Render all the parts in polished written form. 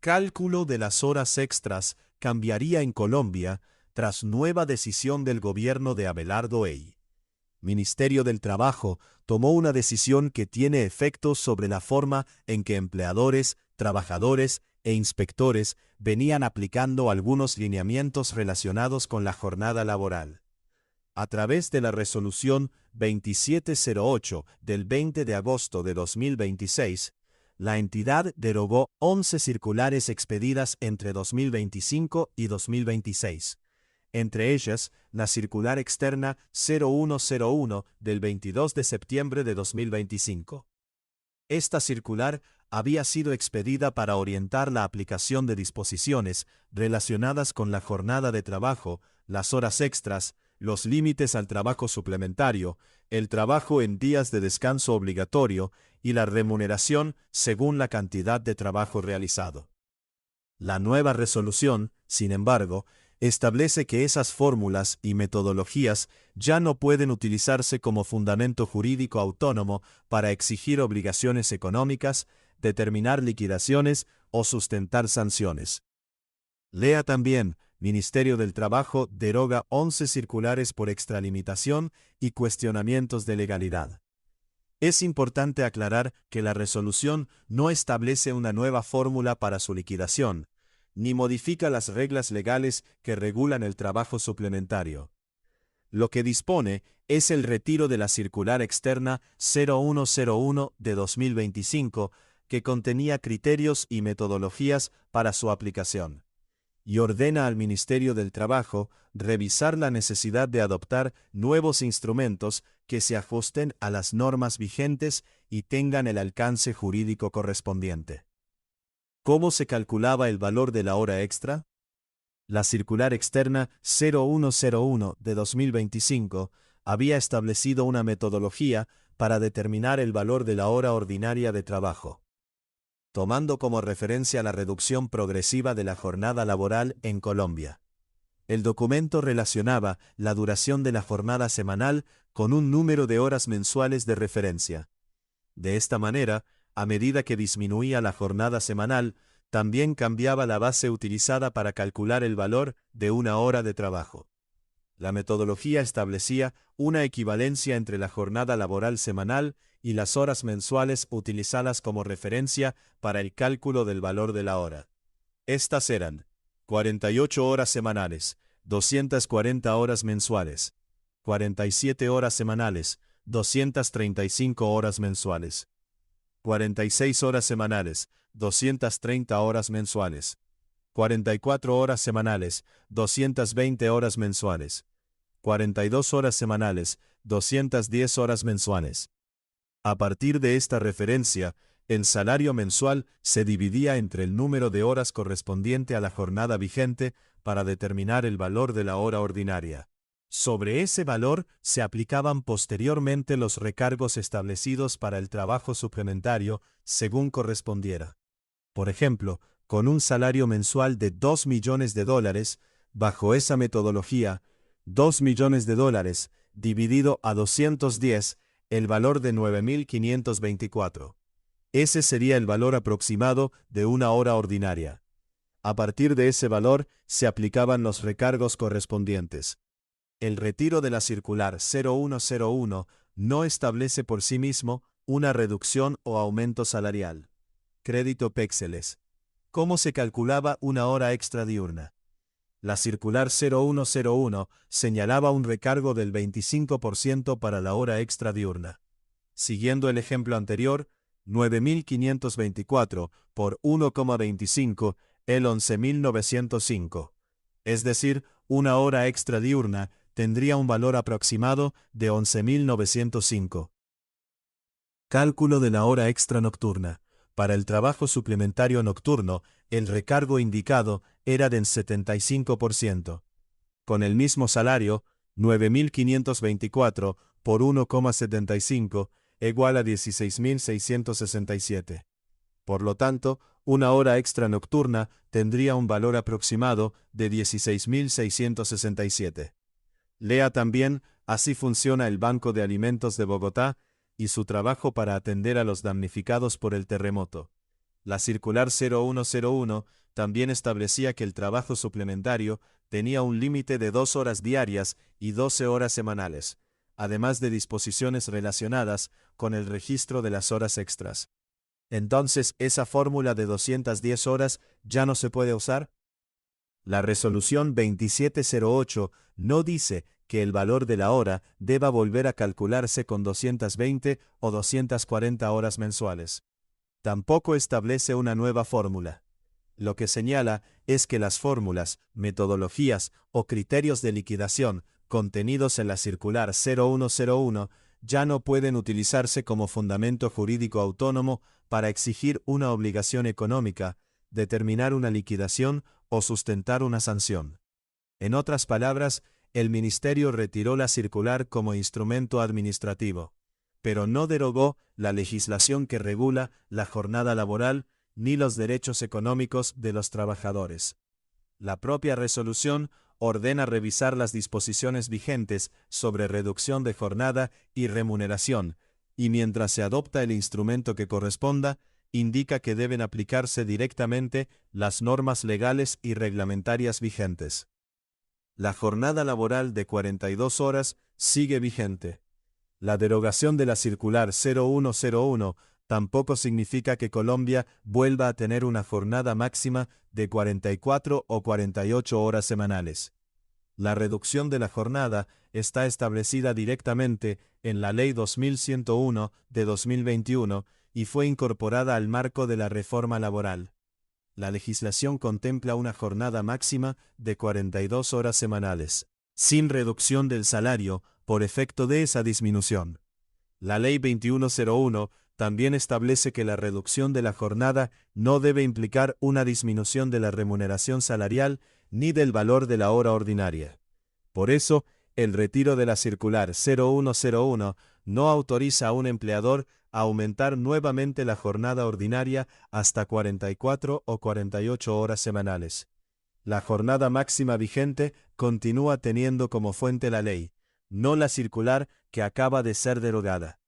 Cálculo de las horas extras cambiaría en Colombia tras nueva decisión del gobierno de Abelardo Ey. Ministerio del Trabajo tomó una decisión que tiene efectos sobre la forma en que empleadores, trabajadores e inspectores venían aplicando algunos lineamientos relacionados con la jornada laboral. A través de la Resolución 2708 del 20 de agosto de 2026, la entidad derogó 11 circulares expedidas entre 2025 y 2026. Entre ellas, la circular externa 0101 del 22 de septiembre de 2025. Esta circular había sido expedida para orientar la aplicación de disposiciones relacionadas con la jornada de trabajo, las horas extras, los límites al trabajo suplementario, el trabajo en días de descanso obligatorio y la remuneración según la cantidad de trabajo realizado. La nueva resolución, sin embargo, establece que esas fórmulas y metodologías ya no pueden utilizarse como fundamento jurídico autónomo para exigir obligaciones económicas, determinar liquidaciones o sustentar sanciones. Lea también, Ministerio del Trabajo deroga 11 circulares por extralimitación y cuestionamientos de legalidad. Es importante aclarar que la resolución no establece una nueva fórmula para su liquidación, ni modifica las reglas legales que regulan el trabajo suplementario. Lo que dispone es el retiro de la circular externa 0101 de 2025, que contenía criterios y metodologías para su aplicación, y ordena al Ministerio del Trabajo revisar la necesidad de adoptar nuevos instrumentos que se ajusten a las normas vigentes y tengan el alcance jurídico correspondiente. ¿Cómo se calculaba el valor de la hora extra? La circular externa 0101 de 2025 había establecido una metodología para determinar el valor de la hora ordinaria de trabajo, tomando como referencia la reducción progresiva de la jornada laboral en Colombia. El documento relacionaba la duración de la jornada semanal con un número de horas mensuales de referencia. De esta manera, a medida que disminuía la jornada semanal, también cambiaba la base utilizada para calcular el valor de una hora de trabajo. La metodología establecía una equivalencia entre la jornada laboral semanal y las horas mensuales utilizadas como referencia para el cálculo del valor de la hora. Estas eran 48 horas semanales, 240 horas mensuales, 47 horas semanales, 235 horas mensuales, 46 horas semanales, 230 horas mensuales, 44 horas semanales, 220 horas mensuales, 42 horas semanales, 210 horas mensuales. A partir de esta referencia, el salario mensual se dividía entre el número de horas correspondiente a la jornada vigente para determinar el valor de la hora ordinaria. Sobre ese valor se aplicaban posteriormente los recargos establecidos para el trabajo suplementario según correspondiera. Por ejemplo, con un salario mensual de $2 millones, bajo esa metodología, $2 millones dividido a 210, el valor de 9.524. Ese sería el valor aproximado de una hora ordinaria. A partir de ese valor se aplicaban los recargos correspondientes. El retiro de la circular 0101 no establece por sí mismo una reducción o aumento salarial. Crédito Péxeles. ¿Cómo se calculaba una hora extra diurna? La circular 0101 señalaba un recargo del 25% para la hora extra diurna. Siguiendo el ejemplo anterior, 9.524 por 1,25 el 11.905. Es decir, una hora extra diurna tendría un valor aproximado de 11.905. Cálculo de la hora extra nocturna. Para el trabajo suplementario nocturno, el recargo indicado era del 75%. Con el mismo salario, 9.524 por 1,75 igual a 16.667. Por lo tanto, una hora extra nocturna tendría un valor aproximado de 16.667. Lea también, así funciona el Banco de Alimentos de Bogotá y su trabajo para atender a los damnificados por el terremoto. La circular 0101 también establecía que el trabajo suplementario tenía un límite de 2 horas diarias y 12 horas semanales, además de disposiciones relacionadas con el registro de las horas extras. Entonces, ¿esa fórmula de 210 horas ya no se puede usar? La resolución 2708 no dice que el valor de la hora deba volver a calcularse con 220 o 240 horas mensuales. Tampoco establece una nueva fórmula. Lo que señala es que las fórmulas, metodologías o criterios de liquidación contenidos en la circular 0101 ya no pueden utilizarse como fundamento jurídico autónomo para exigir una obligación económica, determinar una liquidación o sustentar una sanción. En otras palabras, el Ministerio retiró la circular como instrumento administrativo, pero no derogó la legislación que regula la jornada laboral ni los derechos económicos de los trabajadores. La propia resolución ordena revisar las disposiciones vigentes sobre reducción de jornada y remuneración, y mientras se adopta el instrumento que corresponda, indica que deben aplicarse directamente las normas legales y reglamentarias vigentes. La jornada laboral de 42 horas sigue vigente. La derogación de la circular 0101 tampoco significa que Colombia vuelva a tener una jornada máxima de 44 o 48 horas semanales. La reducción de la jornada está establecida directamente en la Ley 2101 de 2021 y fue incorporada al marco de la reforma laboral. La legislación contempla una jornada máxima de 42 horas semanales, sin reducción del salario por efecto de esa disminución. La Ley 2101 también establece que la reducción de la jornada no debe implicar una disminución de la remuneración salarial ni del valor de la hora ordinaria. Por eso, el retiro de la circular 0101 no autoriza a un empleador a aumentar nuevamente la jornada ordinaria hasta 44 o 48 horas semanales. La jornada máxima vigente continúa teniendo como fuente la ley, no la circular que acaba de ser derogada.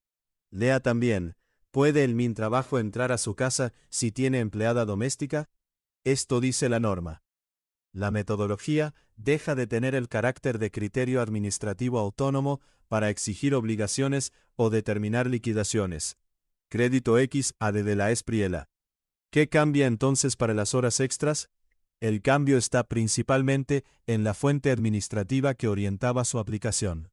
Lea también, ¿puede el Mintrabajo entrar a su casa si tiene empleada doméstica? Esto dice la norma. La metodología deja de tener el carácter de criterio administrativo autónomo para exigir obligaciones o determinar liquidaciones. Crédito X a de la Espriela. ¿Qué cambia entonces para las horas extras? El cambio está principalmente en la fuente administrativa que orientaba su aplicación.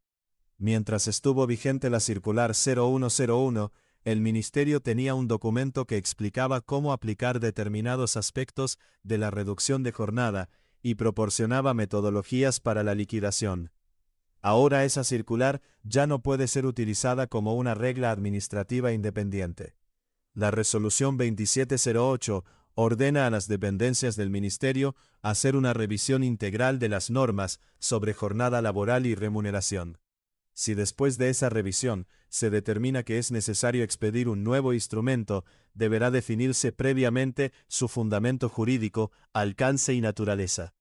Mientras estuvo vigente la circular 0101, el Ministerio tenía un documento que explicaba cómo aplicar determinados aspectos de la reducción de jornada y proporcionaba metodologías para la liquidación. Ahora esa circular ya no puede ser utilizada como una regla administrativa independiente. La resolución 2708 ordena a las dependencias del Ministerio hacer una revisión integral de las normas sobre jornada laboral y remuneración. Si después de esa revisión se determina que es necesario expedir un nuevo instrumento, deberá definirse previamente su fundamento jurídico, alcance y naturaleza.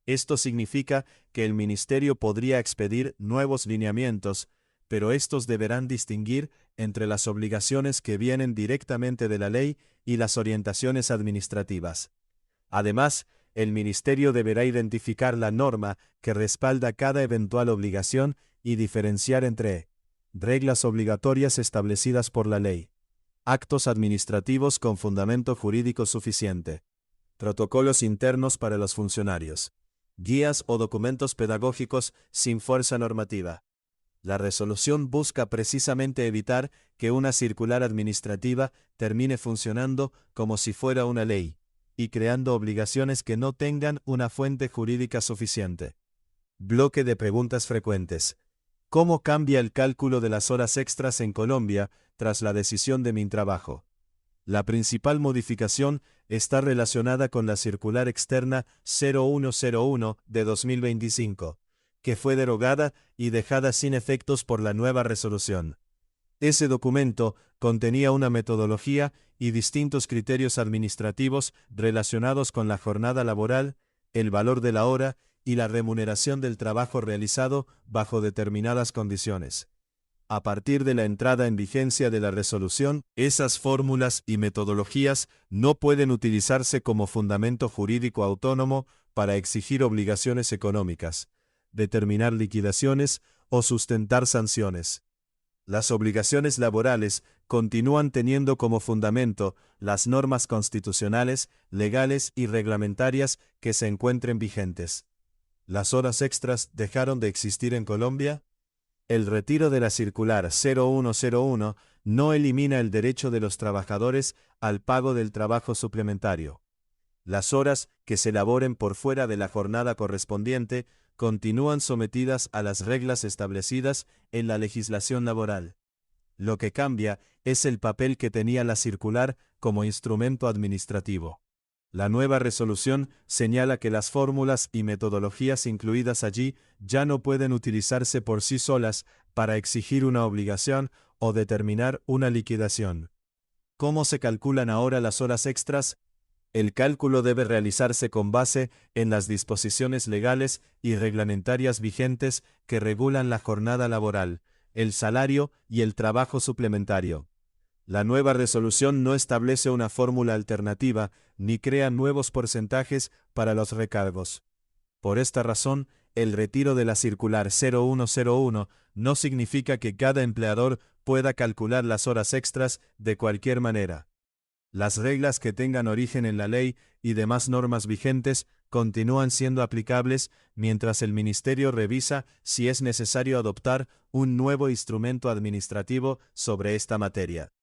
Esto significa que el Ministerio podría expedir nuevos lineamientos, pero estos deberán distinguir entre las obligaciones que vienen directamente de la ley y las orientaciones administrativas. Además, el Ministerio deberá identificar la norma que respalda cada eventual obligación y diferenciar entre reglas obligatorias establecidas por la ley, actos administrativos con fundamento jurídico suficiente, protocolos internos para los funcionarios, guías o documentos pedagógicos sin fuerza normativa. La resolución busca precisamente evitar que una circular administrativa termine funcionando como si fuera una ley y creando obligaciones que no tengan una fuente jurídica suficiente. Bloque de preguntas frecuentes. ¿Cómo cambia el cálculo de las horas extras en Colombia tras la decisión de Mintrabajo? La principal modificación está relacionada con la circular externa 0101 de 2025, que fue derogada y dejada sin efectos por la nueva resolución. Ese documento contenía una metodología y distintos criterios administrativos relacionados con la jornada laboral, el valor de la hora y la remuneración del trabajo realizado bajo determinadas condiciones. A partir de la entrada en vigencia de la resolución, esas fórmulas y metodologías no pueden utilizarse como fundamento jurídico autónomo para exigir obligaciones económicas, determinar liquidaciones o sustentar sanciones. Las obligaciones laborales continúan teniendo como fundamento las normas constitucionales, legales y reglamentarias que se encuentren vigentes. ¿Las horas extras dejaron de existir en Colombia? El retiro de la circular 0101 no elimina el derecho de los trabajadores al pago del trabajo suplementario. Las horas que se laboren por fuera de la jornada correspondiente continúan sometidas a las reglas establecidas en la legislación laboral. Lo que cambia es el papel que tenía la circular como instrumento administrativo. La nueva resolución señala que las fórmulas y metodologías incluidas allí ya no pueden utilizarse por sí solas para exigir una obligación o determinar una liquidación. ¿Cómo se calculan ahora las horas extras? El cálculo debe realizarse con base en las disposiciones legales y reglamentarias vigentes que regulan la jornada laboral, el salario y el trabajo suplementario. La nueva resolución no establece una fórmula alternativa ni crea nuevos porcentajes para los recargos. Por esta razón, el retiro de la circular 0101 no significa que cada empleador pueda calcular las horas extras de cualquier manera. Las reglas que tengan origen en la ley y demás normas vigentes continúan siendo aplicables mientras el Ministerio revisa si es necesario adoptar un nuevo instrumento administrativo sobre esta materia.